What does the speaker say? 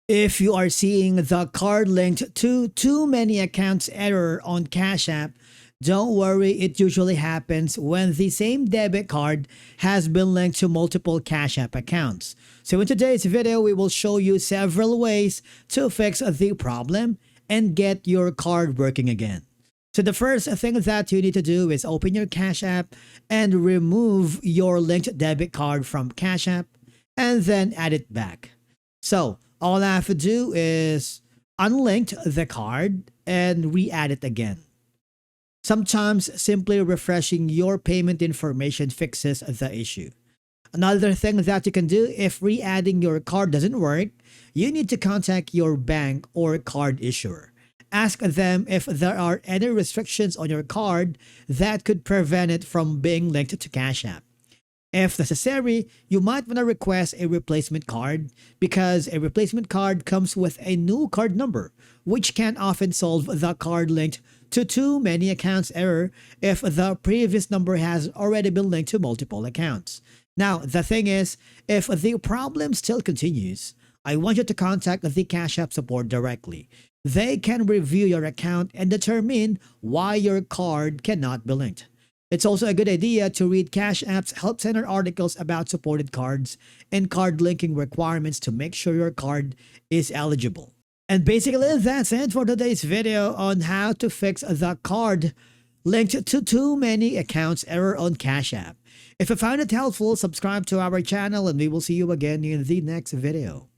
If you are seeing the card linked to too many accounts error on Cash App, don't worry, it usually happens when the same debit card has been linked to multiple Cash App accounts. So in today's video, we will show you several ways to fix the problem and get your card working again. So the first thing that you need to do is open your Cash App and remove your linked debit card from Cash App and then add it back. So all I have to do is unlink the card and re-add it again. Sometimes simply refreshing your payment information fixes the issue. Another thing that you can do if re-adding your card doesn't work, you need to contact your bank or card issuer. Ask them if there are any restrictions on your card that could prevent it from being linked to Cash App. If necessary, you might want to request a replacement card because a replacement card comes with a new card number, which can often solve the card linked to too many accounts error if the previous number has already been linked to multiple accounts. Now, the thing is, if the problem still continues, I want you to contact the Cash App support directly. They can review your account and determine why your card cannot be linked. It's also a good idea to read Cash App's Help Center articles about supported cards and card linking requirements to make sure your card is eligible. And basically, that's it for today's video on how to fix the card linked to too many accounts error on Cash App. If you found it helpful, subscribe to our channel and we will see you again in the next video.